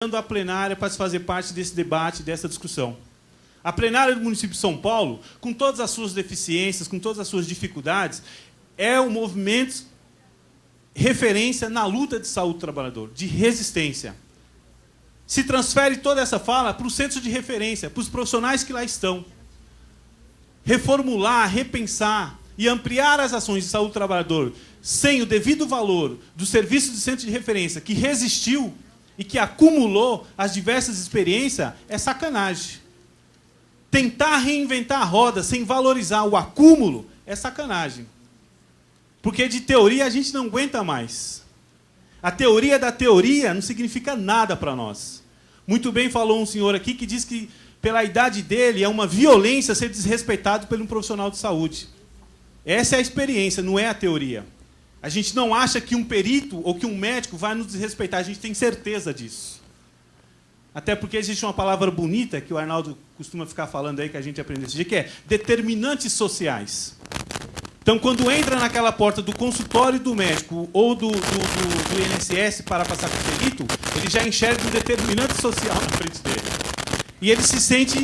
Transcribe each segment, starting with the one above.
a plenária para se fazer parte desse debate, dessa discussão. A plenária do município de São Paulo, com todas as suas deficiências, com todas as suas dificuldades, é um movimento referência na luta de saúde do trabalhador, de resistência. Se transfere toda essa fala para o centro de referência, para os profissionais que lá estão. Reformular, repensar e ampliar as ações de saúde do trabalhador sem o devido valor do serviço de centro de referência que resistiu e que acumulou as diversas experiências, é sacanagem. Tentar reinventar a roda sem valorizar o acúmulo é sacanagem. Porque de teoria a gente não aguenta mais. A teoria da teoria não significa nada para nós. Muito bem falou um senhor aqui que diz que, pela idade dele, é uma violência ser desrespeitado por um profissional de saúde. Essa é a experiência, não é a teoria. A gente não acha que um perito ou que um médico vai nos desrespeitar, a gente tem certeza disso. Até porque existe uma palavra bonita que o Arnaldo costuma ficar falando aí, que a gente aprendeu esse dia, que é determinantes sociais. Então, quando entra naquela porta do consultório do médico ou do INSS para passar por perito, ele já enxerga um determinante social na frente dele. E ele se sente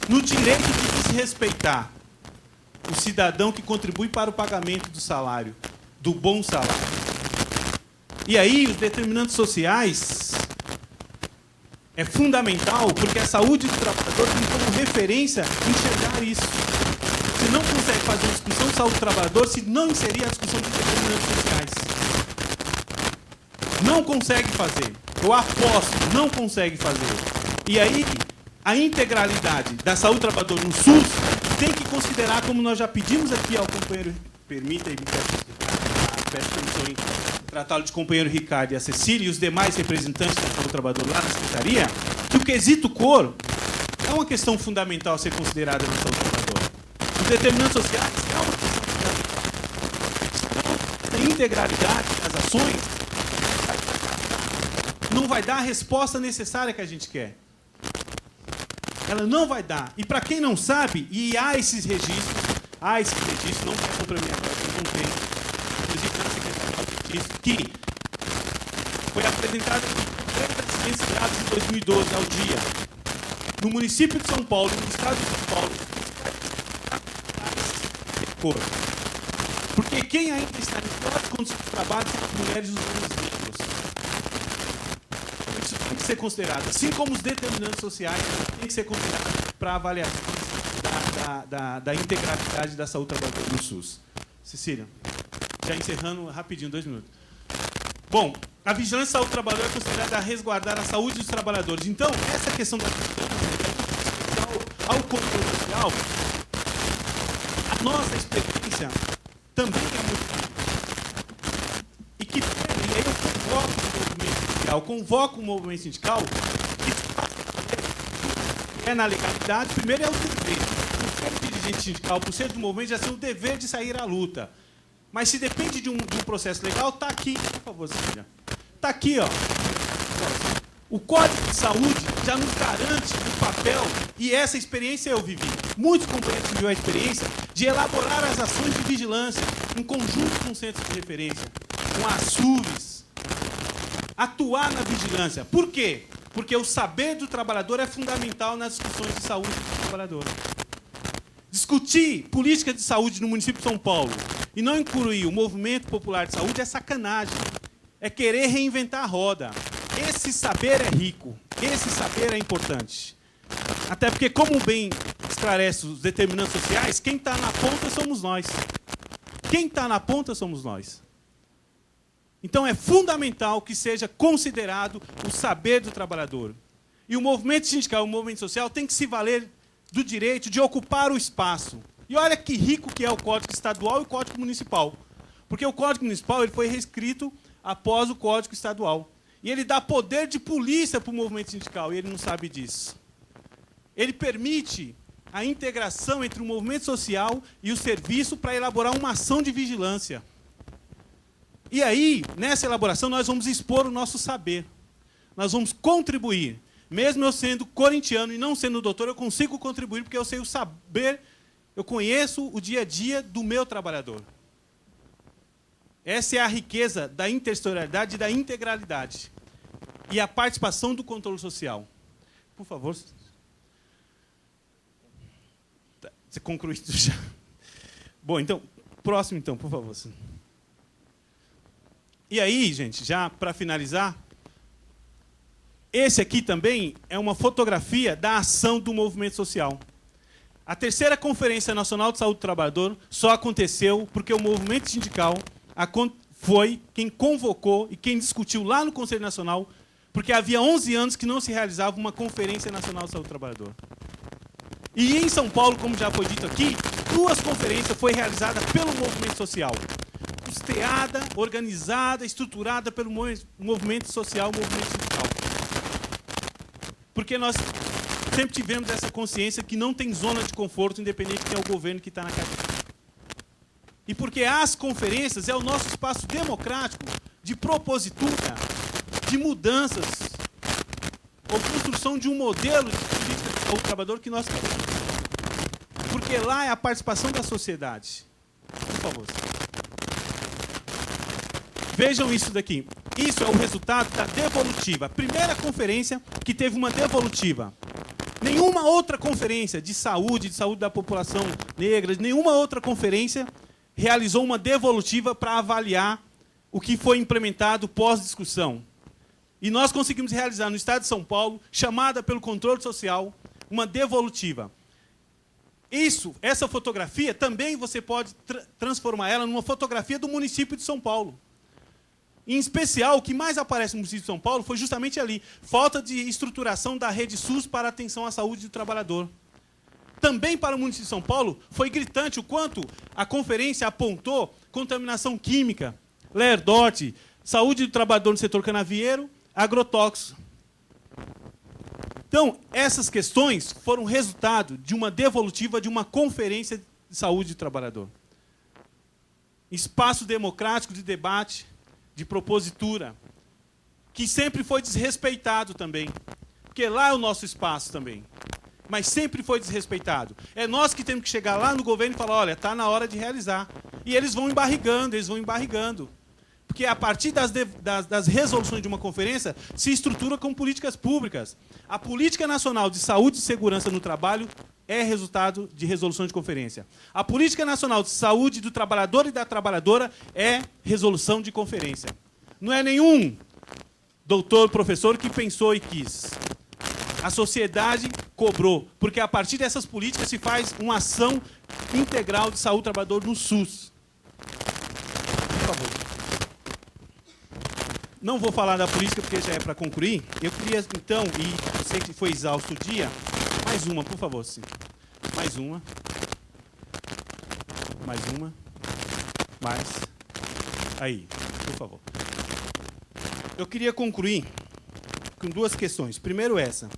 no direito de desrespeitar o cidadão que contribui para o pagamento do salário, do bom salário. E aí, os determinantes sociais é fundamental, porque a saúde do trabalhador tem como referência enxergar isso. Você não consegue fazer uma discussão de saúde do trabalhador se não inserir a discussão de determinantes sociais. Não consegue fazer. Eu aposto, não consegue fazer. E aí, a integralidade da saúde do trabalhador no SUS tem que considerar, como nós já pedimos aqui ao companheiro, permita e me peço permissão em tratá-lo de companheiro Ricardo e a Cecília e os demais representantes da saúde do trabalhador lá na Secretaria, que o quesito cor é uma questão fundamental a ser considerada na saúde do trabalhador. Os determinantes sociais é uma questão fundamental. A integralidade das ações não vai dar a resposta necessária que a gente quer. Ela não vai dar. E para quem não sabe, e há esses registros, não é contra a minha parte, não tem. Inclusive na Secretaria de Registro, que foi apresentado em 30 graus em 2012 ao dia. No município de São Paulo, no estado de São Paulo, porque quem ainda está em piores condições de trabalho são as mulheres e os homens negros. Isso tem que ser considerado, assim como os determinantes sociais tem que ser considerado para a avaliação da integralidade da saúde trabalhadora no SUS. Cecília, já encerrando rapidinho, 2 minutos. Bom, a vigilância de saúde do trabalhador é considerada a resguardar a saúde dos trabalhadores. Então, essa questão da vigilância ao controle social, a nossa experiência também é muito. E que, e aí eu convoco o movimento sindical, que é na legalidade, primeiro é o dever. O dirigente sindical, por ser do movimento, já tem o dever de sair à luta. Mas se depende de um processo legal, está aqui, por favor, Cecília. Está aqui, ó. O Código de Saúde já nos garante o papel, e essa experiência eu vivi. Muitos companheiros tiveram a experiência de elaborar as ações de vigilância em conjunto com centros de referência, com a SUVES, atuar na vigilância. Por quê? Porque o saber do trabalhador é fundamental nas discussões de saúde do trabalhador. Discutir política de saúde no município de São Paulo e não incluir o movimento popular de saúde é sacanagem. É querer reinventar a roda. Esse saber é rico. Esse saber é importante. Até porque, como bem esclarece os determinantes sociais, quem está na ponta somos nós. Quem está na ponta somos nós. Então, é fundamental que seja considerado o saber do trabalhador. E o movimento sindical, o movimento social, tem que se valer do direito de ocupar o espaço. E olha que rico que é o Código Estadual e o Código Municipal. Porque o Código Municipal ele foi reescrito após o Código Estadual. E ele dá poder de polícia para o movimento sindical, e ele não sabe disso. Ele permite a integração entre o movimento social e o serviço para elaborar uma ação de vigilância. E aí, nessa elaboração, nós vamos expor o nosso saber. Nós vamos contribuir. Mesmo eu sendo corintiano e não sendo doutor, eu consigo contribuir porque eu sei o saber, eu conheço o dia a dia do meu trabalhador. Essa é a riqueza da intersetorialidade e da integralidade. E a participação do controle social. Por favor. Você concluiu isso já? Bom, então, próximo, então, por favor. E aí, gente, já para finalizar, esse aqui também é uma fotografia da ação do movimento social. A terceira Conferência Nacional de Saúde do Trabalhador só aconteceu porque o movimento sindical foi quem convocou e quem discutiu lá no Conselho Nacional, porque havia 11 anos que não se realizava uma Conferência Nacional de Saúde do Trabalhador. E em São Paulo, como já foi dito aqui, 2 conferências foram realizadas pelo movimento social. Custeada, organizada, estruturada pelo movimento social, movimento sindical. Porque nós sempre tivemos essa consciência que não tem zona de conforto, independente de quem é o governo que está na cadeia. E porque as conferências é o nosso espaço democrático de propositura, de mudanças, ou construção de um modelo de política ao trabalhador que nós queremos. Porque lá é a participação da sociedade. Por favor. Vejam isso daqui. Isso é o resultado da devolutiva. A primeira conferência que teve uma devolutiva. Nenhuma outra conferência de saúde da população negra, nenhuma outra conferência realizou uma devolutiva para avaliar o que foi implementado pós-discussão. E nós conseguimos realizar no Estado de São Paulo, chamada pelo controle social, uma devolutiva. Essa fotografia, também você pode transformar ela numa fotografia do município de São Paulo. Em especial, o que mais aparece no município de São Paulo foi justamente ali, falta de estruturação da rede SUS para a atenção à saúde do trabalhador. Também para o município de São Paulo, foi gritante o quanto a conferência apontou contaminação química, LERDOT, saúde do trabalhador no setor canavieiro, agrotóxico. Então, essas questões foram resultado de uma devolutiva de uma conferência de saúde do trabalhador. Espaço democrático de debate, de propositura, que sempre foi desrespeitado também. Porque lá é o nosso espaço também. Mas sempre foi desrespeitado. É nós que temos que chegar lá no governo e falar, olha, está na hora de realizar. E eles vão embarrigando. Porque a partir das resoluções de uma conferência, se estrutura com políticas públicas. A Política Nacional de Saúde e Segurança no Trabalho é resultado de resolução de conferência. A Política Nacional de Saúde do Trabalhador e da Trabalhadora é resolução de conferência. Não é nenhum doutor, professor que pensou e quis. A sociedade cobrou, porque a partir dessas políticas se faz uma ação integral de saúde do trabalhador no SUS. Por favor. Não vou falar da política, porque já é para concluir. Eu queria, então, e eu sei que foi exausto o dia, mais uma, por favor. Sim. Mais uma. Mais uma. Mais. Aí, por favor. Eu queria concluir com 2 questões. Primeiro, essa.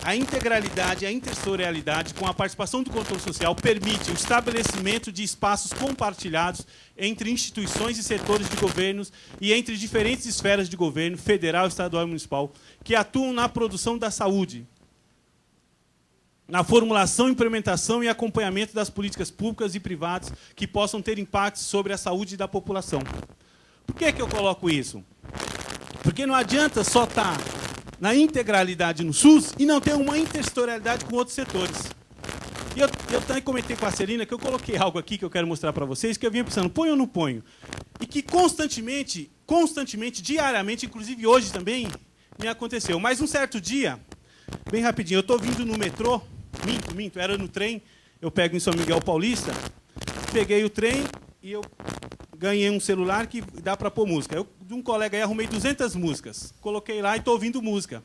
A integralidade e a intersetorialidade, com a participação do controle social, permite o estabelecimento de espaços compartilhados entre instituições e setores de governos e entre diferentes esferas de governo, federal, estadual e municipal, que atuam na produção da saúde, na formulação, implementação e acompanhamento das políticas públicas e privadas que possam ter impacto sobre a saúde da população. Por que eu coloco isso? Porque não adianta só estar na integralidade no SUS e não ter uma intersetorialidade com outros setores. E eu também comentei com a Celina que eu coloquei algo aqui que eu quero mostrar para vocês, que eu vinha pensando, ponho ou não ponho? E que constantemente, diariamente, inclusive hoje também, me aconteceu. Mas um certo dia, bem rapidinho, eu estou vindo no metrô, minto, era no trem, eu pego em São Miguel Paulista, peguei o trem e eu ganhei um celular que dá para pôr música. Eu, de um colega aí, arrumei 200 músicas. Coloquei lá e estou ouvindo música.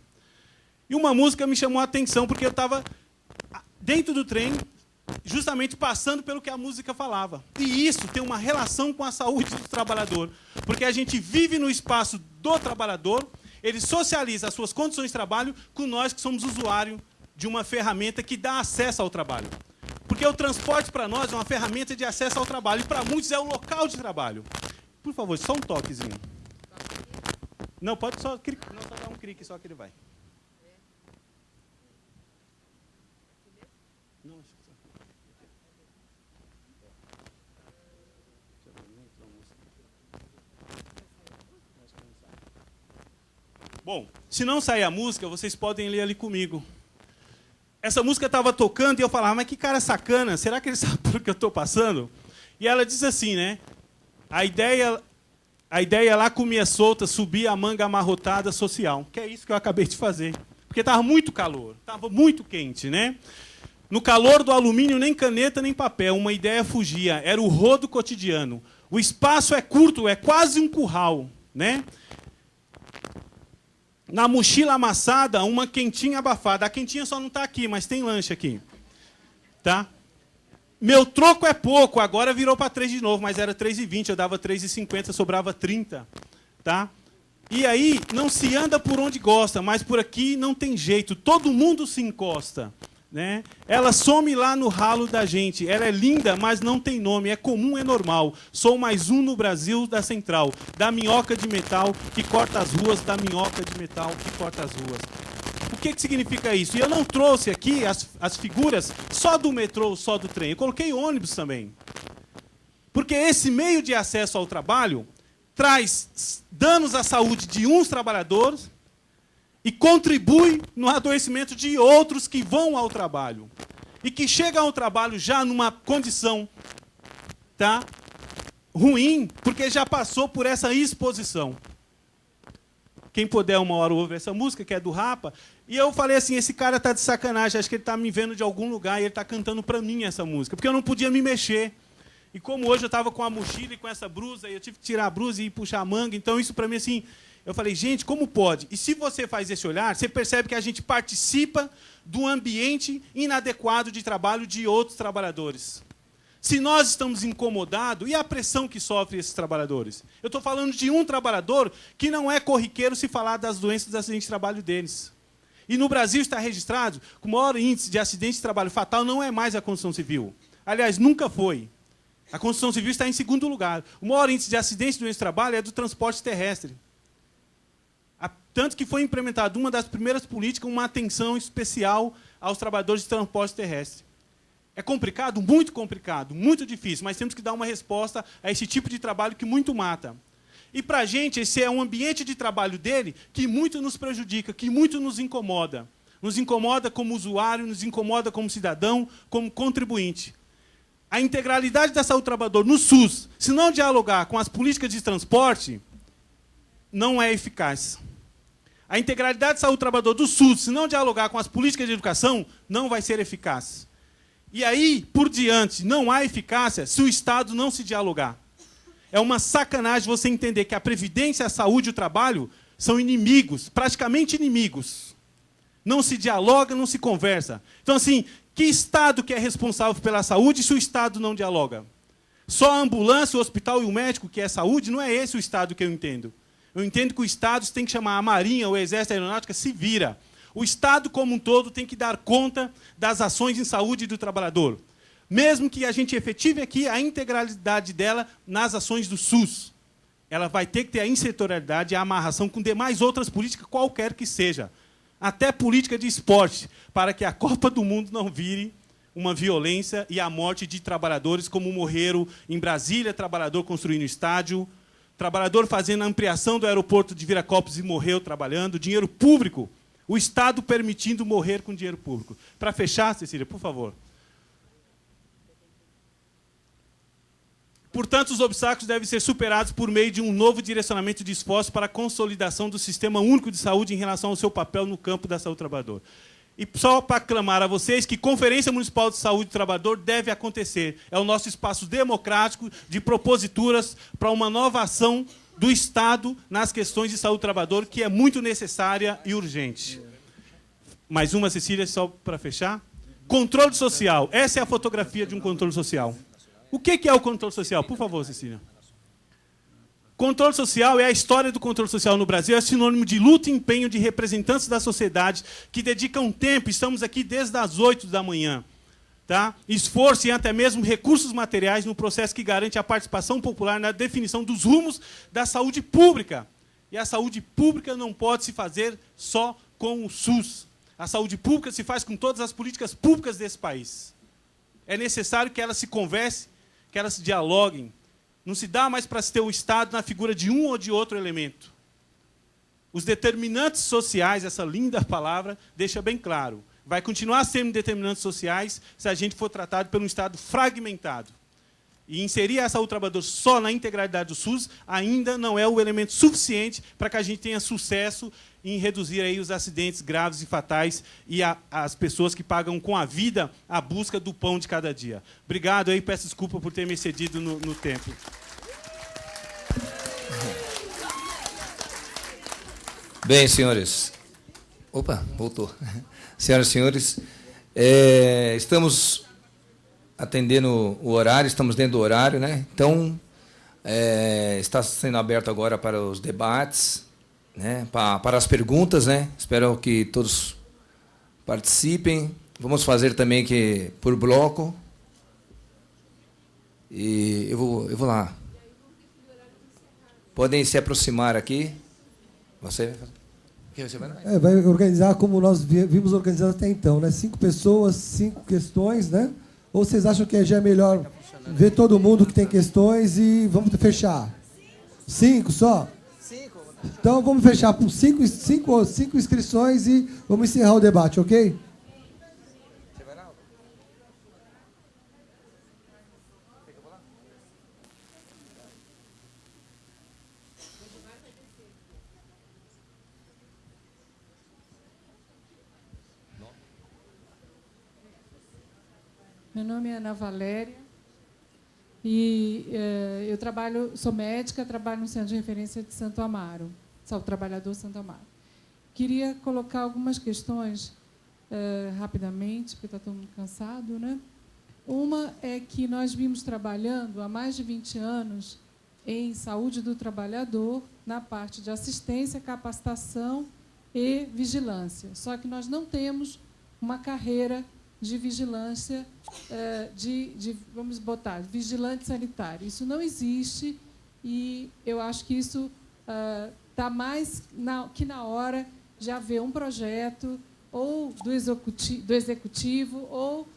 E uma música me chamou a atenção, porque eu estava dentro do trem, justamente passando pelo que a música falava. E isso tem uma relação com a saúde do trabalhador. Porque a gente vive no espaço do trabalhador, ele socializa as suas condições de trabalho com nós que somos usuários de uma ferramenta que dá acesso ao trabalho. Porque o transporte, para nós, é uma ferramenta de acesso ao trabalho. E, para muitos, é o local de trabalho. Por favor, só um toquezinho. Não, pode só dar um clique, só que ele vai. Não, acho que só. Bom, se não sair a música, vocês podem ler ali comigo. Essa música estava tocando e eu falava, mas que cara sacana, será que ele sabe por que eu estou passando? E ela diz assim, né? A ideia lá comia solta, subia a manga amarrotada social. Que é isso que eu acabei de fazer. Porque estava muito calor, estava muito quente, né? No calor do alumínio, nem caneta, nem papel, uma ideia fugia. Era o rodo cotidiano. O espaço é curto, é quase um curral, né? Na mochila amassada, uma quentinha abafada. A quentinha só não está aqui, mas tem lanche aqui. Tá? Meu troco é pouco, agora virou para 3 de novo, mas era 3,20, eu dava 3,50, sobrava 30. Tá? E aí, não se anda por onde gosta, mas por aqui não tem jeito, todo mundo se encosta. Né? Ela some lá no ralo da gente. Ela é linda, mas não tem nome. É comum, é normal. Sou mais um no Brasil da Central. Da minhoca de metal que corta as ruas. Da minhoca de metal que corta as ruas. O que significa isso? E eu não trouxe aqui as figuras só do metrô, só do trem. Eu coloquei ônibus também. Porque esse meio de acesso ao trabalho traz danos à saúde de uns trabalhadores e contribui no adoecimento de outros que vão ao trabalho. E que chegam ao trabalho já numa condição, tá, ruim, porque já passou por essa exposição. Quem puder uma hora ouvir essa música, que é do Rapa. E eu falei assim, esse cara está de sacanagem, acho que ele está me vendo de algum lugar e ele está cantando para mim essa música. Porque eu não podia me mexer. E como hoje eu estava com a mochila e com essa blusa, eu tive que tirar a blusa e puxar a manga, então isso para mim assim... Eu falei, gente, como pode? E se você faz esse olhar, você percebe que a gente participa do ambiente inadequado de trabalho de outros trabalhadores. Se nós estamos incomodados, e a pressão que sofrem esses trabalhadores? Eu estou falando de um trabalhador que não é corriqueiro se falar das doenças dos acidentes de trabalho deles. E no Brasil está registrado que o maior índice de acidente de trabalho fatal não é mais a construção civil. Aliás, nunca foi. A construção civil está em segundo lugar. O maior índice de acidente de doença de trabalho é do transporte terrestre. Tanto que foi implementada uma das primeiras políticas, uma atenção especial aos trabalhadores de transporte terrestre. É complicado? Muito difícil, mas temos que dar uma resposta a esse tipo de trabalho que muito mata. E, para a gente, esse é um ambiente de trabalho dele que muito nos prejudica, que muito nos incomoda. Nos incomoda como usuário, nos incomoda como cidadão, como contribuinte. A integralidade da saúde do trabalhador no SUS, se não dialogar com as políticas de transporte, não é eficaz. A integralidade da saúde do trabalhador do SUS, se não dialogar com as políticas de educação, não vai ser eficaz. E aí, por diante, não há eficácia se o Estado não se dialogar. É uma sacanagem você entender que a Previdência, a saúde e o trabalho são inimigos, praticamente inimigos. Não se dialoga, não se conversa. Então, assim, que Estado que é responsável pela saúde se o Estado não dialoga? Só a ambulância, o hospital e o médico que é saúde, não é esse o Estado que eu entendo. Eu entendo que o Estado tem que chamar a Marinha, o Exército, a Aeronáutica, se vira. O Estado, como um todo, tem que dar conta das ações em saúde do trabalhador. Mesmo que a gente efetive aqui a integralidade dela nas ações do SUS. Ela vai ter que ter a insetorialidade e a amarração com demais outras políticas, qualquer que seja. Até política de esporte, para que a Copa do Mundo não vire uma violência e a morte de trabalhadores, como morreram em Brasília, trabalhador construindo estádio, trabalhador fazendo a ampliação do aeroporto de Viracopos e morreu trabalhando, dinheiro público, o Estado permitindo morrer com dinheiro público. Para fechar, Cecília, por favor. Portanto, os obstáculos devem ser superados por meio de um novo direcionamento de esforço para a consolidação do Sistema Único de Saúde em relação ao seu papel no campo da saúde do trabalhador. E só para aclamar a vocês que Conferência Municipal de Saúde do Trabalhador deve acontecer. É o nosso espaço democrático de proposituras para uma nova ação do Estado nas questões de saúde do trabalhador, que é muito necessária e urgente. Mais uma, Cecília, só para fechar. Controle social. Essa é a fotografia de um controle social. O que é o controle social? Por favor, Cecília. Controle social é a história do controle social no Brasil, é sinônimo de luta e empenho de representantes da sociedade que dedicam tempo, estamos aqui desde as 8 da manhã, tá? Esforço e até mesmo recursos materiais no processo que garante a participação popular na definição dos rumos da saúde pública. E a saúde pública não pode se fazer só com o SUS. A saúde pública se faz com todas as políticas públicas desse país. É necessário que elas se conversem, que elas se dialoguem. Não se dá mais para se ter o Estado na figura de um ou de outro elemento. Os determinantes sociais, essa linda palavra, deixa bem claro. Vai continuar sendo determinantes sociais se a gente for tratado por um Estado fragmentado. E inserir essa saúde do trabalhador só na integralidade do SUS ainda não é o elemento suficiente para que a gente tenha sucesso em reduzir aí os acidentes graves e fatais e as pessoas que pagam com a vida a busca do pão de cada dia. Obrigado aí, peço desculpa por ter me excedido no tempo. Bem, senhores. Opa, voltou. Senhoras e senhores, estamos atendendo o horário, estamos dentro do horário, né? Então, está sendo aberto agora para os debates, né? Para as perguntas, né? Espero que todos participem. Vamos fazer também que por bloco. E eu vou lá. Podem se aproximar aqui. Você vai? Vai organizar como nós vimos organizando até então, né? 5 pessoas, 5 questões, né? Ou vocês acham que já é melhor ver todo mundo que tem questões e vamos fechar? 5 só? 5. Então vamos fechar por 5 inscrições e vamos encerrar o debate, ok? Meu nome é Ana Valéria e sou médica, trabalho no Centro de Referência de Santo Amaro, sou trabalhador Santo Amaro. Queria colocar algumas questões rapidamente, porque está todo mundo cansado, né? Uma é que nós vimos trabalhando há mais de 20 anos em saúde do trabalhador, na parte de assistência, capacitação e vigilância. Só que nós não temos uma carreira de vigilância, vamos botar, vigilante sanitário. Isso não existe e eu acho que isso está mais que na hora de haver um projeto ou do executivo ou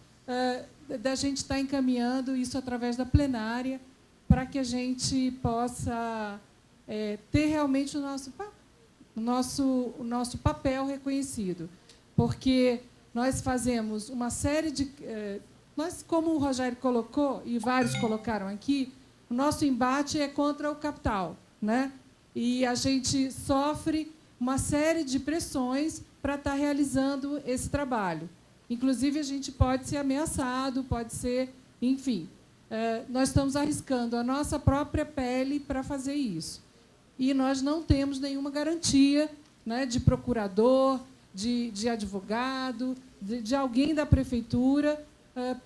da gente estar encaminhando isso através da plenária para que a gente possa ter realmente o nosso papel reconhecido. Porque nós fazemos uma série de... Nós, como o Rogério colocou, e vários colocaram aqui, o nosso embate é contra o capital, né? E a gente sofre uma série de pressões para estar realizando esse trabalho. Inclusive, a gente pode ser ameaçado, pode ser... Enfim, nós estamos arriscando a nossa própria pele para fazer isso. E nós não temos nenhuma garantia, né, de procurador, de advogado, de alguém da prefeitura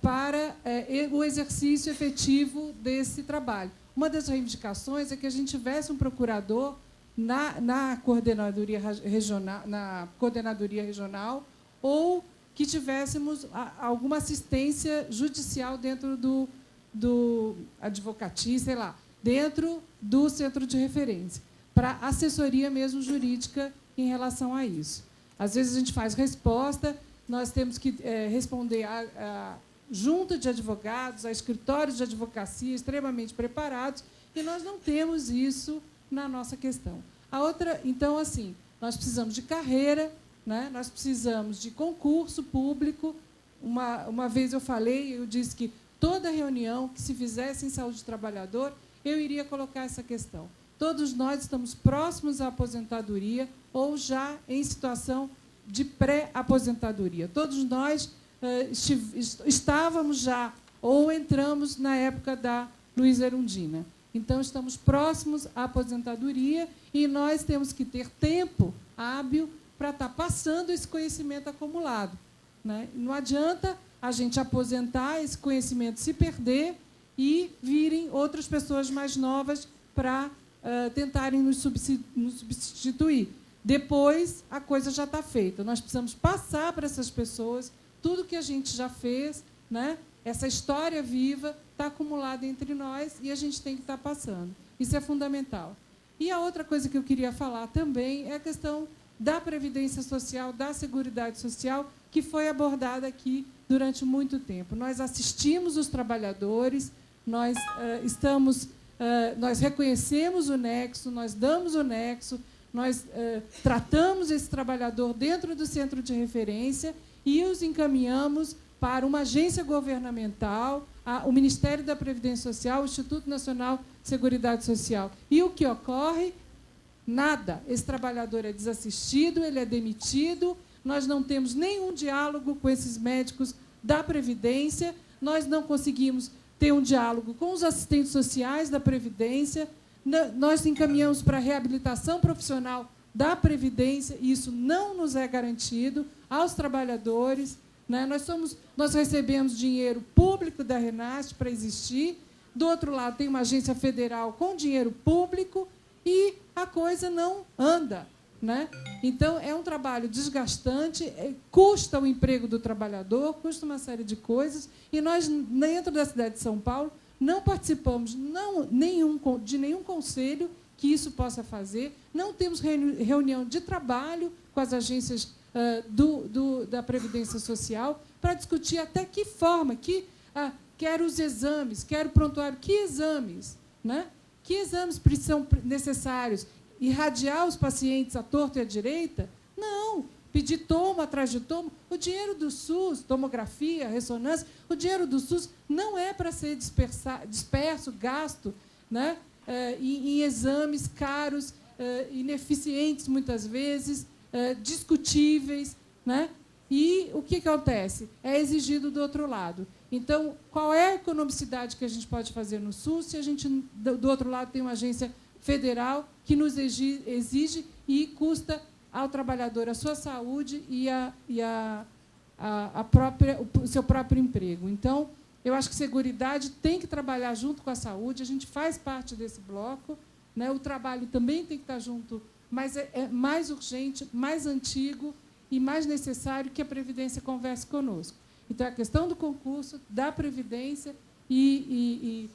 para o exercício efetivo desse trabalho. Uma das reivindicações é que a gente tivesse um procurador na coordenadoria regional ou que tivéssemos alguma assistência judicial dentro do advocacia, sei lá, dentro do centro de referência, para assessoria mesmo jurídica em relação a isso. Às vezes a gente faz resposta, nós temos que responder a junta de advogados, a escritórios de advocacia extremamente preparados, e nós não temos isso na nossa questão. A outra, então, assim, nós precisamos de carreira, né? Nós precisamos de concurso público. Uma vez eu disse que toda reunião que se fizesse em saúde do trabalhador, eu iria colocar essa questão. Todos nós estamos próximos à aposentadoria ou já em situação de pré-aposentadoria. Todos nós estávamos já ou entramos na época da Luísa Erundina. Então, estamos próximos à aposentadoria e nós temos que ter tempo hábil para estar passando esse conhecimento acumulado, né? Não adianta a gente aposentar, esse conhecimento se perder e virem outras pessoas mais novas para tentarem nos substituir. Depois, a coisa já está feita. Nós precisamos passar para essas pessoas tudo que a gente já fez, né? Essa história viva está acumulada entre nós e a gente tem que estar passando. Isso é fundamental. E a outra coisa que eu queria falar também é a questão da Previdência Social, da Seguridade Social, que foi abordada aqui durante muito tempo. Nós assistimos os trabalhadores, nós reconhecemos o nexo, nós damos o nexo, nós tratamos esse trabalhador dentro do centro de referência e os encaminhamos para uma agência governamental, o Ministério da Previdência Social, o Instituto Nacional de Seguridade Social. E o que ocorre? Nada. Esse trabalhador é desassistido, ele é demitido, nós não temos nenhum diálogo com esses médicos da Previdência, nós não conseguimos ter um diálogo com os assistentes sociais da Previdência, nós encaminhamos para a reabilitação profissional da Previdência, e isso não nos é garantido aos trabalhadores. Né? Nós recebemos dinheiro público da Renast para existir, do outro lado tem uma agência federal com dinheiro público e a coisa não anda. Né? Então, é um trabalho desgastante, custa o emprego do trabalhador, custa uma série de coisas, e nós, dentro da cidade de São Paulo, não participamos de nenhum conselho que isso possa fazer, não temos reunião de trabalho com as agências da Previdência Social para discutir até que forma, quero os exames, quero o prontuário, que exames? Né? Que exames são necessários? Irradiar os pacientes à torta e à direita? Não. Pedir tomo atrás de tomo. O dinheiro do SUS, tomografia, ressonância, o dinheiro do SUS não é para ser disperso, gasto, né, em exames caros, ineficientes, muitas vezes, discutíveis. Né? E o que acontece? É exigido do outro lado. Então, qual é a economicidade que a gente pode fazer no SUS se a gente, do outro lado, tem uma agência federal que nos exige e custa ao trabalhador a sua saúde e o seu próprio emprego. Então, eu acho que Seguridade tem que trabalhar junto com a saúde, a gente faz parte desse bloco, né? O trabalho também tem que estar junto, mas é mais urgente, mais antigo e mais necessário que a Previdência converse conosco. Então, a questão do concurso, da Previdência e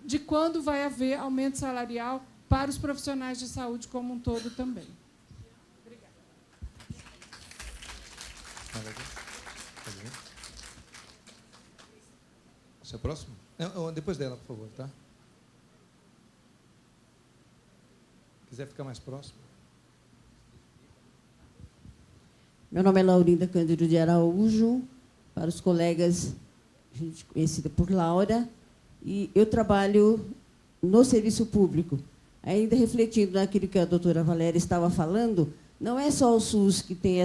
de quando vai haver aumento salarial para os profissionais de saúde como um todo também. Obrigada. Você é o próximo? Não, depois dela, por favor, tá? Quiser ficar mais próximo. Meu nome é Laurinda Cândido de Araújo, para os colegas, gente conhecida por Laura, e eu trabalho no serviço público. Ainda refletindo naquilo que a doutora Valéria estava falando, não é só o SUS que tem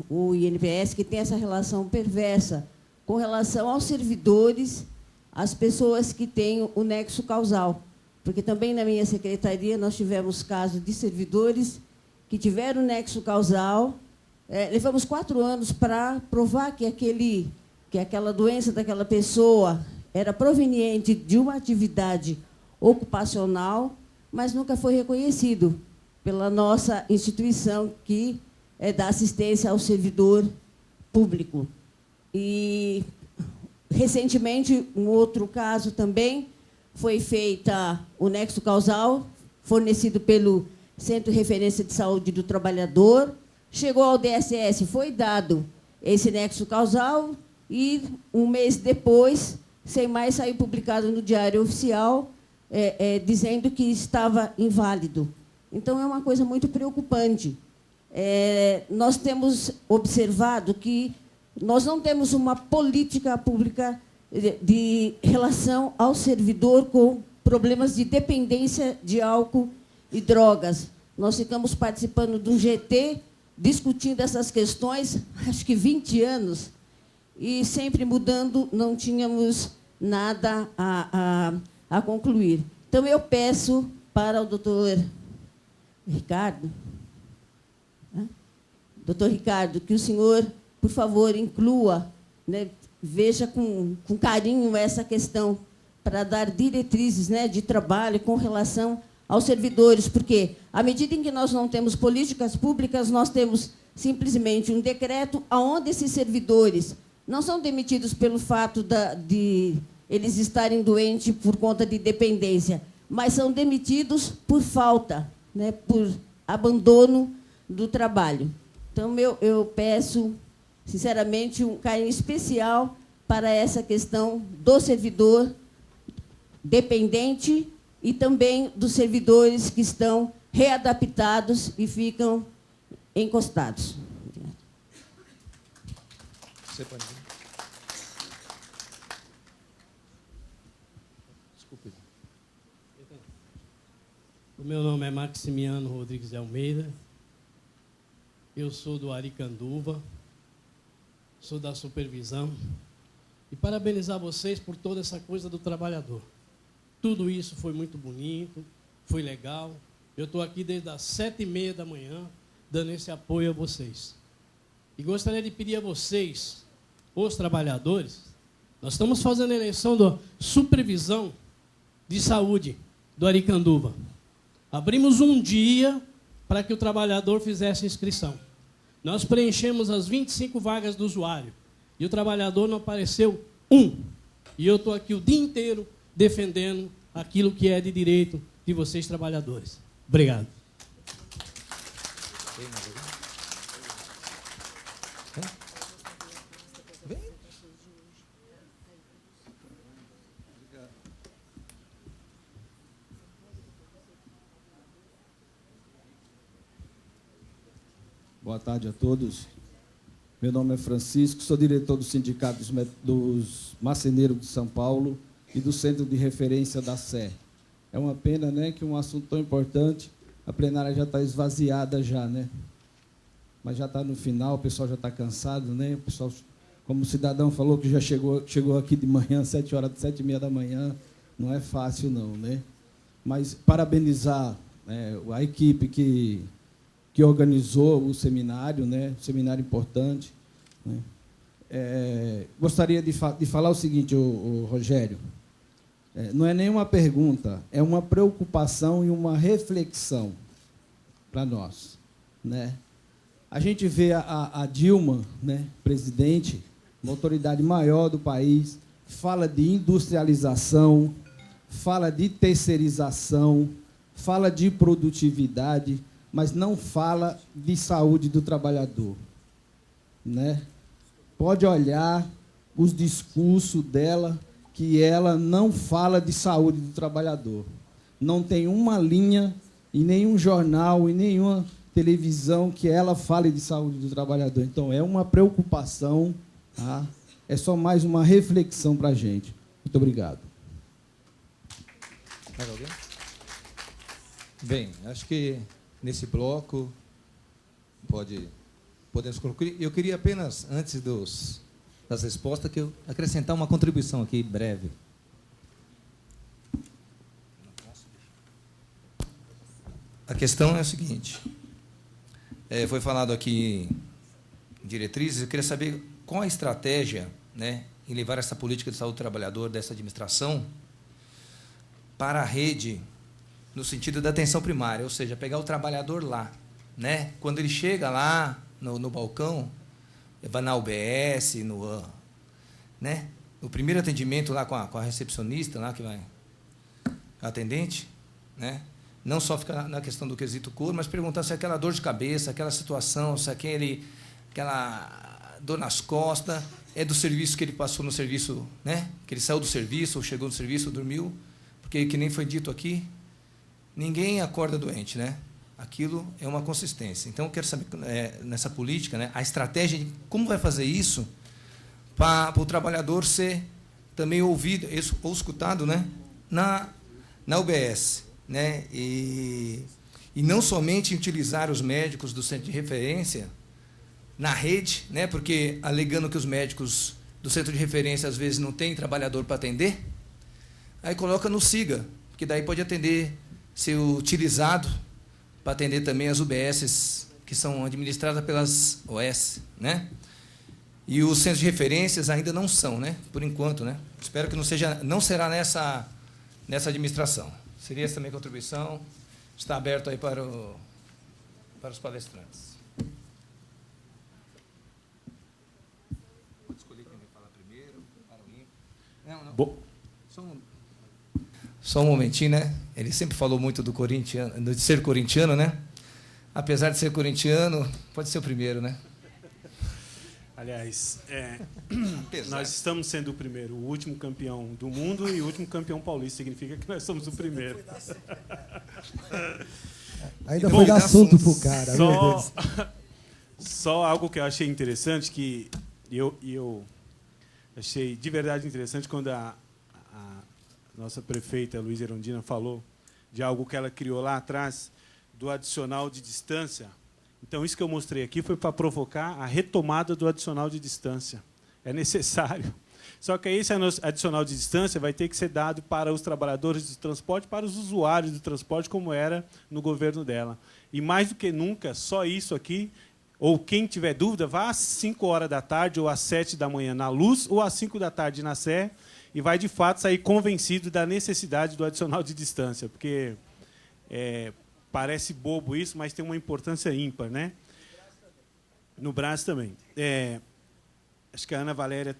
o INPS que tem essa relação perversa com relação aos servidores, às pessoas que têm o nexo causal. Porque também na minha secretaria nós tivemos casos de servidores que tiveram nexo causal. Levamos 4 anos para provar que aquela doença daquela pessoa era proveniente de uma atividade ocupacional, mas nunca foi reconhecido pela nossa instituição, que é da assistência ao servidor público. E, recentemente, um outro caso também, foi feita o nexo causal, fornecido pelo Centro de Referência de Saúde do Trabalhador, chegou ao DSS, foi dado esse nexo causal, e, um mês depois, sem mais, saiu publicado no Diário Oficial, dizendo que estava inválido. Então, é uma coisa muito preocupante. Nós temos observado que nós não temos uma política pública de relação ao servidor com problemas de dependência de álcool e drogas. Nós ficamos participando de um GT, discutindo essas questões, acho que 20 anos, e sempre mudando, não tínhamos nada a concluir. Então, eu peço para o doutor Ricardo, doutor Ricardo, que o senhor, por favor, inclua, né, veja com carinho essa questão para dar diretrizes, né, de trabalho com relação aos servidores, porque, à medida em que nós não temos políticas públicas, nós temos simplesmente um decreto onde esses servidores não são demitidos pelo fato de eles estarem doentes por conta de dependência, mas são demitidos por falta, né, por abandono do trabalho. Então, eu peço, sinceramente, um carinho especial para essa questão do servidor dependente e também dos servidores que estão readaptados e ficam encostados. Você pode ir. Desculpe. O meu nome é Maximiano Rodrigues de Almeida. Eu sou do Aricanduva, sou da supervisão. E parabenizar vocês por toda essa coisa do trabalhador. Tudo isso foi muito bonito, foi legal. Eu estou aqui desde as 7h30 da manhã, dando esse apoio a vocês. E gostaria de pedir a vocês, os trabalhadores, nós estamos fazendo a eleição da supervisão de saúde do Aricanduva. Abrimos um dia para que o trabalhador fizesse inscrição. Nós preenchemos as 25 vagas do usuário. E o trabalhador não apareceu um. E eu estou aqui o dia inteiro defendendo aquilo que é de direito de vocês, trabalhadores. Obrigado. Boa tarde a todos. Meu nome é Francisco, sou diretor do Sindicato dos Marceneiros de São Paulo e do Centro de Referência da Sé. É uma pena, né, que um assunto tão importante, a plenária já está esvaziada já, né? Mas já está no final, o pessoal já está cansado, né? O pessoal, como o cidadão falou, que já chegou aqui de manhã, 7h30 da manhã, não é fácil não, né? Mas parabenizar a equipe que organizou o seminário, né? Seminário importante, né? Gostaria de falar o seguinte, o Rogério, não é nenhuma pergunta, é uma preocupação e uma reflexão para nós, né? A gente vê a Dilma, né, presidente, uma autoridade maior do país, fala de industrialização, fala de terceirização, fala de produtividade, mas não fala de saúde do trabalhador, né? Pode olhar os discursos dela, que ela não fala de saúde do trabalhador. Não tem uma linha em nenhum jornal, em nenhuma televisão que ela fale de saúde do trabalhador. Então, é uma preocupação, tá? É só mais uma reflexão para a gente. Muito obrigado. Mais alguém? Bem, acho que nesse bloco podemos concluir. Eu queria apenas, antes das respostas, que eu acrescentar uma contribuição aqui breve. A questão é a seguinte. Foi falado aqui em diretrizes, eu queria saber qual a estratégia, né, em levar essa política de saúde do trabalhador dessa administração para a rede, no sentido da atenção primária, ou seja, pegar o trabalhador lá, né? Quando ele chega lá no balcão, vai na UBS, né? No primeiro atendimento lá com a recepcionista, lá que vai atendente, né? Não só ficar na questão do quesito cor, mas perguntar se aquela dor de cabeça, aquela situação, se aquela dor nas costas é do serviço que ele passou no serviço, né? Que ele saiu do serviço, ou chegou no serviço, dormiu, porque, que nem foi dito aqui, ninguém acorda doente, né? Aquilo é uma consistência. Então, eu quero saber, nessa política, né, a estratégia de como vai fazer isso para o trabalhador ser também ouvido ou escutado, né, na UBS, né? E não somente utilizar os médicos do centro de referência na rede, né, porque alegando que os médicos do centro de referência às vezes não têm trabalhador para atender, aí coloca no SIGA, que daí pode ser utilizado para atender também as UBSs que são administradas pelas OS, né? E os centros de referências ainda não são, né? Por enquanto, né? Espero que não será nessa administração. Seria essa também a contribuição. Está aberto aí para os palestrantes. Pode escolher quem vai falar primeiro, para o ímpar. Não. Só um momentinho, né? Ele sempre falou muito do corintiano, de ser corintiano, né? Apesar de ser corintiano, pode ser o primeiro, né? Aliás, nós estamos sendo o primeiro. O último campeão do mundo e o último campeão paulista. Significa que nós somos o primeiro. Ainda foi dar assunto pro cara. Só algo que eu achei interessante, que eu achei de verdade interessante quando a nossa prefeita, Luísa Erundina, falou de algo que ela criou lá atrás, do adicional de distância. Então, isso que eu mostrei aqui foi para provocar a retomada do adicional de distância. É necessário. Só que esse adicional de distância vai ter que ser dado para os trabalhadores do transporte, para os usuários do transporte, como era no governo dela. E, mais do que nunca, só isso aqui, ou quem tiver dúvida, vá às 5 horas da tarde ou às 7 da manhã na Luz, ou às 5 da tarde na Sé, e vai, de fato, sair convencido da necessidade do adicional de distância, porque parece bobo isso, mas tem uma importância ímpar, né? No Brás também. Acho que a Ana Valéria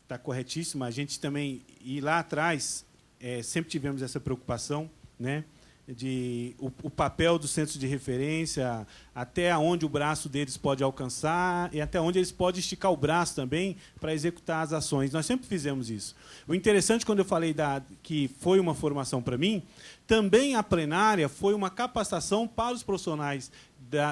está corretíssima. A gente também, e lá atrás, sempre tivemos essa preocupação, né, de o papel dos centros de referência, até onde o braço deles pode alcançar e até onde eles podem esticar o braço também para executar as ações. Nós sempre fizemos isso. O interessante, quando eu falei que foi uma formação para mim, também a plenária foi uma capacitação para os profissionais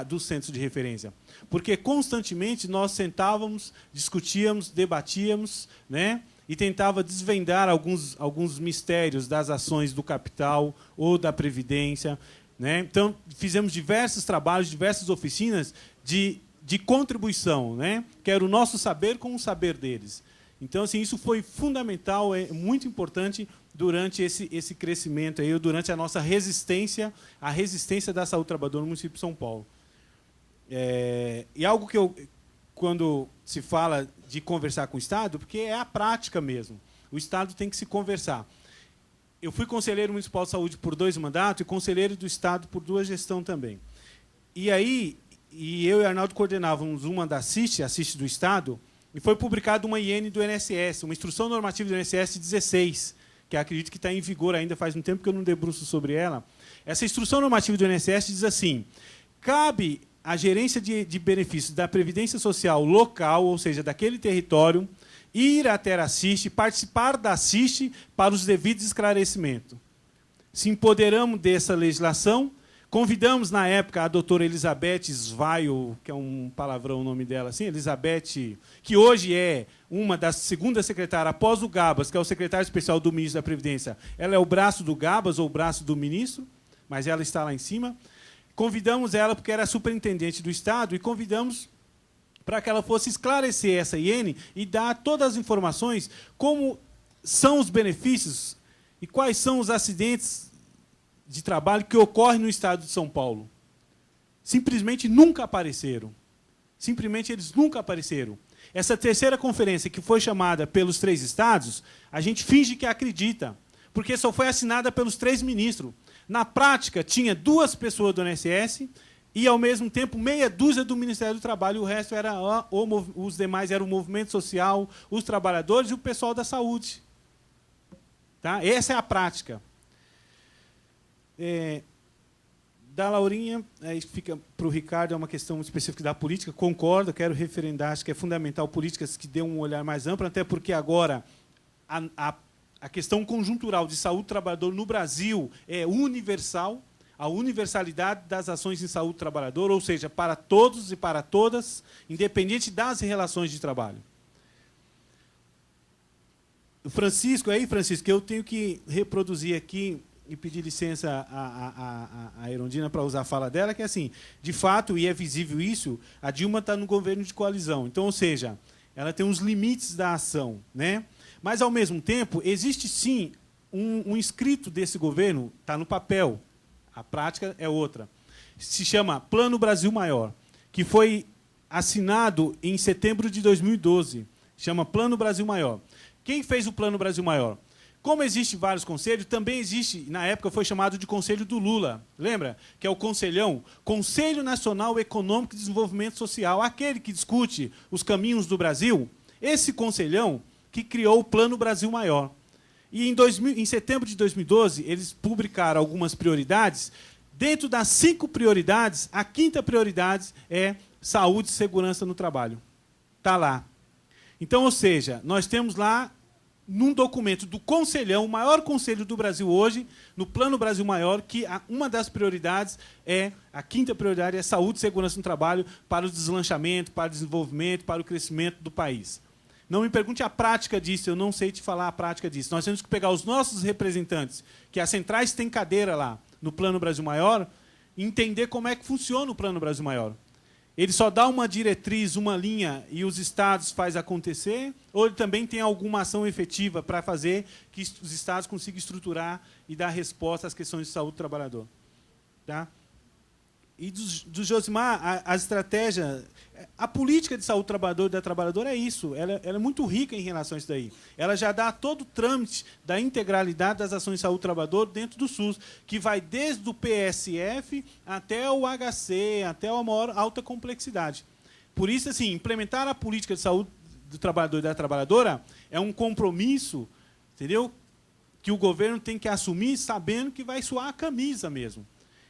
dos centros de referência. Porque constantemente nós sentávamos, discutíamos, debatíamos, né, e tentava desvendar alguns mistérios das ações do capital ou da previdência, né? Então, fizemos diversos trabalhos, diversas oficinas de contribuição, né, que era o nosso saber com o saber deles. Então, assim, isso foi fundamental, muito importante durante esse crescimento, aí, durante a nossa resistência, a resistência da saúde trabalhadora no município de São Paulo. E algo que quando se fala de conversar com o Estado, porque é a prática mesmo. O Estado tem que se conversar. Eu fui conselheiro municipal de saúde por 2 mandatos e conselheiro do Estado por 2 gestões também. E aí, eu e Arnaldo coordenávamos uma da Assiste do Estado, e foi publicada uma IN do INSS, uma Instrução Normativa do INSS 16, que acredito que está em vigor ainda faz um tempo que eu não debruço sobre ela. Essa Instrução Normativa do INSS diz assim: cabe a gerência de benefícios da Previdência Social local, ou seja, daquele território, ir até a Assiste, participar da Assiste para os devidos esclarecimentos. Se empoderamos dessa legislação, convidamos, na época, a doutora Elizabeth Svaio, que é um palavrão o nome dela, assim, Elizabeth, que hoje é uma das segundas secretárias, após o Gabas, que é o secretário especial do ministro da Previdência. Ela é o braço do Gabas, ou o braço do ministro, mas ela está lá em cima. Convidamos ela porque era superintendente do Estado e convidamos para que ela fosse esclarecer essa IN e dar todas as informações, como são os benefícios e quais são os acidentes de trabalho que ocorrem no Estado de São Paulo. Simplesmente nunca apareceram. Simplesmente eles nunca apareceram. Essa terceira conferência, que foi chamada pelos 3 estados, a gente finge que acredita, porque só foi assinada pelos 3 ministros. Na prática, tinha 2 pessoas do INSS e, ao mesmo tempo, meia dúzia do Ministério do Trabalho. O resto era os demais eram o movimento social, os trabalhadores e o pessoal da saúde. Tá? Essa é a prática. Da Laurinha, aí fica para o Ricardo, é uma questão específica da política. Concordo, quero referendar, acho que é fundamental políticas que dêem um olhar mais amplo, até porque agora a questão conjuntural de saúde do trabalhador no Brasil é universal, a universalidade das ações em saúde do trabalhador, ou seja, para todos e para todas, independente das relações de trabalho. O Francisco, eu tenho que reproduzir aqui e pedir licença à Erundina para usar a fala dela, que é assim, de fato, e é visível isso, a Dilma está no governo de coalizão. Então, ou seja, ela tem os limites da ação, né? Mas, ao mesmo tempo, existe, sim, um escrito desse governo, está no papel, a prática é outra. Se chama Plano Brasil Maior, que foi assinado em setembro de 2012. Chama Plano Brasil Maior. Quem fez o Plano Brasil Maior? Como existem vários conselhos, também existe, na época foi chamado de Conselho do Lula, lembra? Que é o Conselhão, Conselho Nacional Econômico e Desenvolvimento Social, aquele que discute os caminhos do Brasil. Esse conselhão que criou o Plano Brasil Maior. E em setembro de 2012, eles publicaram algumas prioridades. Dentro das 5 prioridades, a 5ª prioridade é saúde e segurança no trabalho. está lá. Então, ou seja, nós temos lá, num documento do Conselhão, o maior conselho do Brasil hoje, no Plano Brasil Maior, que uma das prioridades a quinta prioridade é saúde e segurança no trabalho para o deslanchamento, para o desenvolvimento, para o crescimento do país. Não me pergunte a prática disso, eu não sei te falar a prática disso. Nós temos que pegar os nossos representantes, que as centrais têm cadeira lá no Plano Brasil Maior, e entender como é que funciona o Plano Brasil Maior. Ele só dá uma diretriz, uma linha, e os estados fazem acontecer, ou ele também tem alguma ação efetiva para fazer que os estados consigam estruturar e dar resposta às questões de saúde do trabalhador. Tá? E do Josimar, a estratégia, a política de saúde do trabalhador e da trabalhadora é isso, ela é muito rica em relação a isso daí. Ela já dá todo o trâmite da integralidade das ações de saúde do trabalhador dentro do SUS, que vai desde o PSF até o HC, até a maior alta complexidade. Por isso, assim, implementar a política de saúde do trabalhador e da trabalhadora é um compromisso, entendeu? Que o governo tem que assumir sabendo que vai suar a camisa mesmo.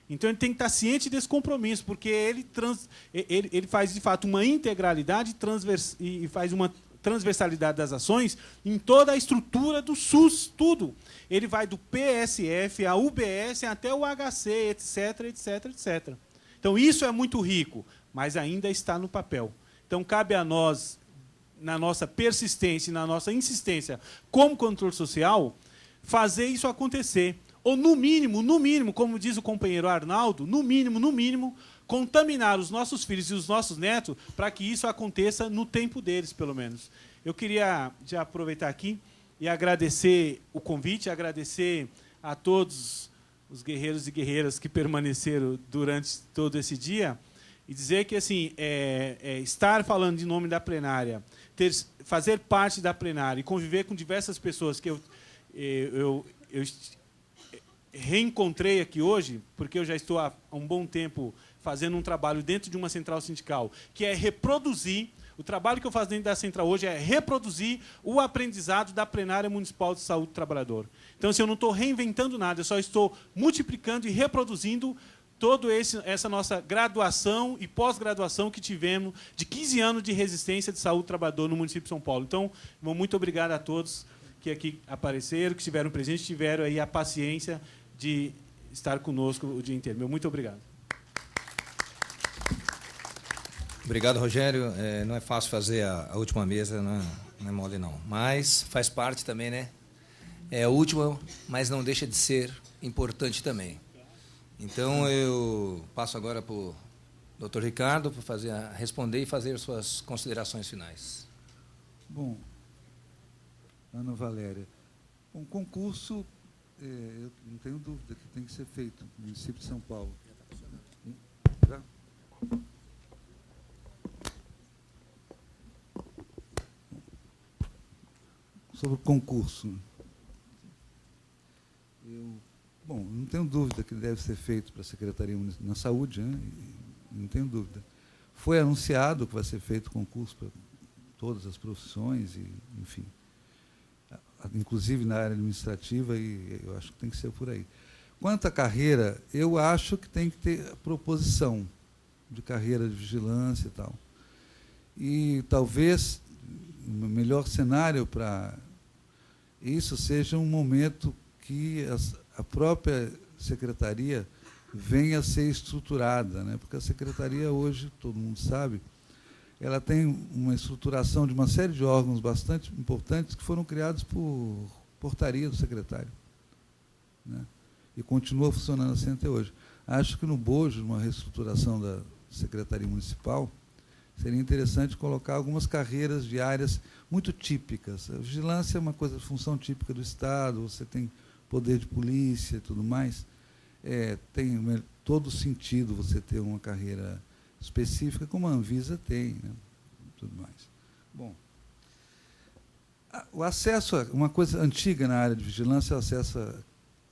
Então, ele tem que estar ciente desse compromisso, porque ele faz, de fato, uma integralidade e faz uma transversalidade das ações em toda a estrutura do SUS, tudo. Ele vai do PSF, a UBS, até o HC, etc, etc, etc. Então, isso é muito rico, mas ainda está no papel. Então, cabe a nós, na nossa persistência e na nossa insistência como controle social, fazer isso acontecer. Ou, no mínimo, como diz o companheiro Arnaldo, no mínimo, contaminar os nossos filhos e os nossos netos para que isso aconteça no tempo deles, pelo menos. Eu queria já aproveitar aqui e agradecer o convite, agradecer a todos os guerreiros e guerreiras que permaneceram durante todo esse dia e dizer que, assim, estar falando de nome da plenária, fazer parte da plenária e conviver com diversas pessoas que eu reencontrei aqui hoje, porque eu já estou há um bom tempo fazendo um trabalho dentro de uma central sindical, que é reproduzir, o trabalho que eu faço dentro da central hoje é reproduzir o aprendizado da plenária municipal de saúde do trabalhador. Então, assim, eu não estou reinventando nada, eu só estou multiplicando e reproduzindo toda essa nossa graduação e pós-graduação que tivemos de 15 anos de resistência de saúde do trabalhador no município de São Paulo. Então, muito obrigado a todos que aqui apareceram, que estiveram presentes, tiveram aí a paciência de estar conosco o dia inteiro. Muito obrigado. Obrigado, Rogério. Não é fácil fazer a última mesa, não é mole, não. Mas faz parte também, né? É a última, mas não deixa de ser importante também. Então, eu passo agora para o Dr. Ricardo para responder e fazer suas considerações finais. Bom, Ana Valéria, um concurso, eu não tenho dúvida que tem que ser feito no município de São Paulo. Já? Sobre o concurso. Bom, não tenho dúvida que deve ser feito para a Secretaria Municipal na Saúde, né? Não tenho dúvida. Foi anunciado que vai ser feito concurso para todas as profissões, e, enfim, inclusive na área administrativa, e eu acho que tem que ser por aí. Quanto à carreira, eu acho que tem que ter proposição de carreira de vigilância e tal. E talvez o melhor cenário para isso seja um momento que a própria secretaria venha a ser estruturada, né? Porque a secretaria hoje, todo mundo sabe, ela tem uma estruturação de uma série de órgãos bastante importantes que foram criados por portaria do secretário, né? E continua funcionando assim até hoje. Acho que no bojo de uma reestruturação da Secretaria Municipal, seria interessante colocar algumas carreiras de áreas muito típicas. A vigilância é uma coisa, função típica do Estado, você tem poder de polícia e tudo mais. Tem todo sentido você ter uma carreira específica, como a Anvisa tem, né? Tudo mais. Bom, o acesso, uma coisa antiga na área de vigilância, é o acesso à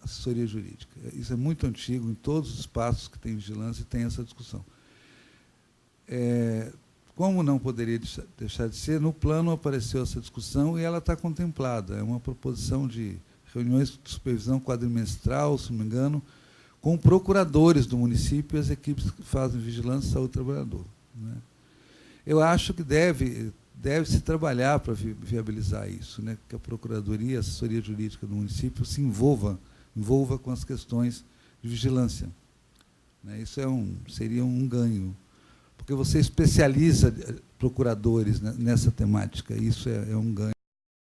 assessoria jurídica. Isso é muito antigo, em todos os espaços que tem vigilância tem essa discussão. Como não poderia deixar de ser, no plano apareceu essa discussão e ela está contemplada. É uma proposição de reuniões de supervisão quadrimestral, se não me engano, com procuradores do município e as equipes que fazem vigilância e saúde do trabalhador, né? Eu acho que deve deve-se trabalhar para viabilizar isso, né? Que a Procuradoria, a assessoria jurídica do município se envolva com as questões de vigilância. Né? Isso seria um ganho, porque você especializa procuradores, né, nessa temática, isso é um ganho.